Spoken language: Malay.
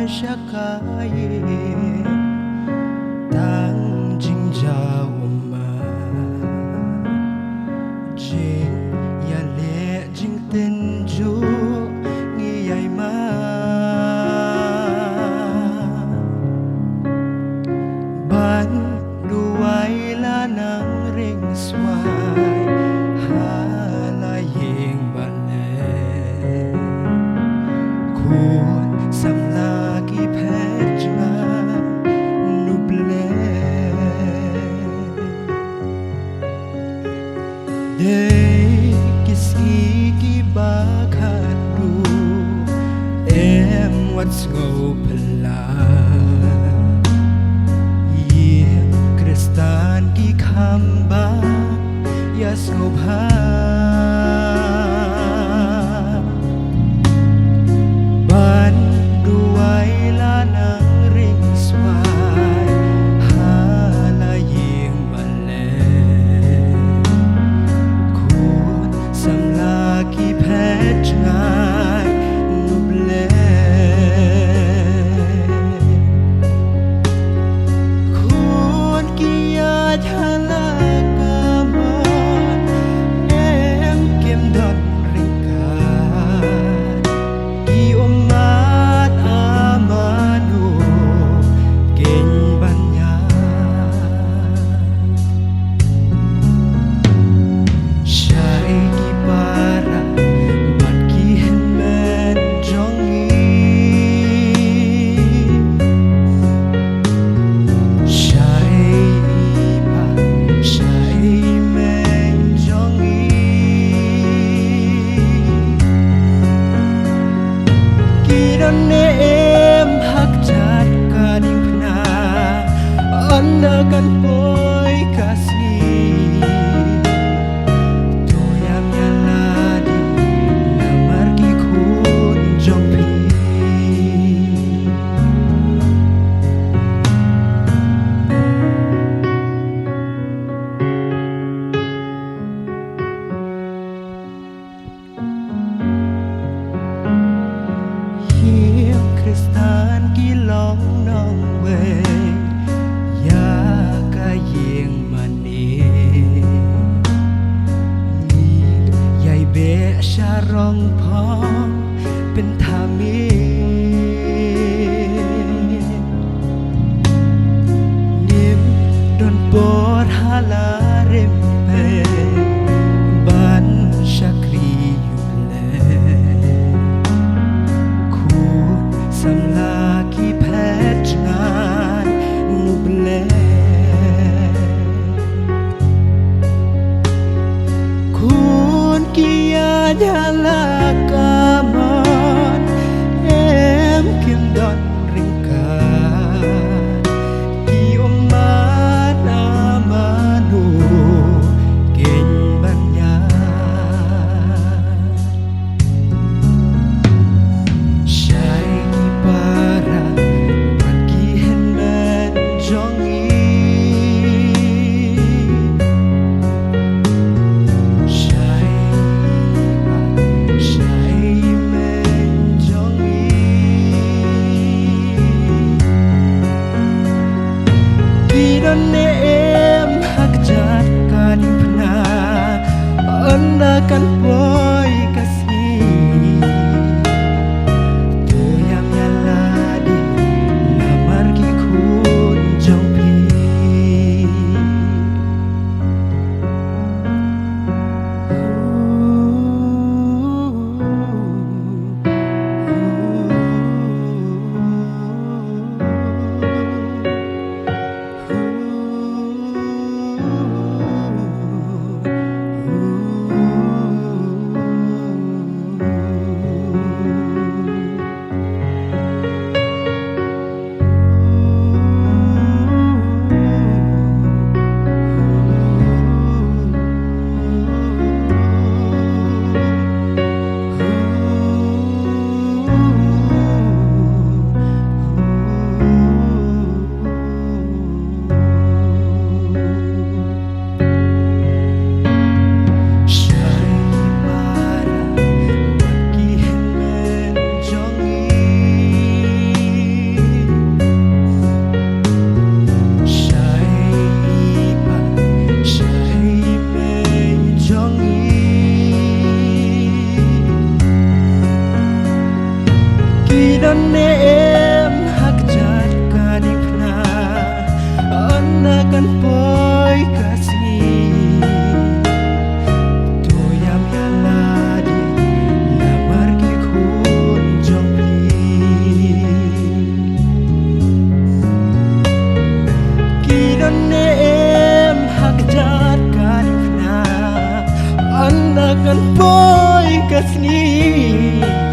siya kaya tang jing jao ma jing ya le jing ten ju ngi ai ma ban duai la nang ring swai ha la yeng ban le kun sam la ki phet nga nu ble de kisi ki ba khat du em what's go pala Kristan ki khamba yas go bha ban duai la nang ring swai ha la yeng bale kun sam la ki phet ngai nu ble em hak chat kaning pna anda kan poi kasih toyam yaladi namar ki kun jompi Kristan ki long nong we ya ka yeng mani ni yai be sha rong phongเป็นธามีนิมดนปอดฮาลาเรมเปบันชักรีอยู่แลsam la ki phet ngai nu ble kun ki ya la ka mon em kim don ring ka ki ma na ma nu ken ban ya em hak jat kaning pna anda kan poi kasih toyam yaladi namar ki kun jompi em hak jat kadipna anakan poi kasih toyam yaladi lamar ki khun jongli em hak jat kadipna anakan poi kasih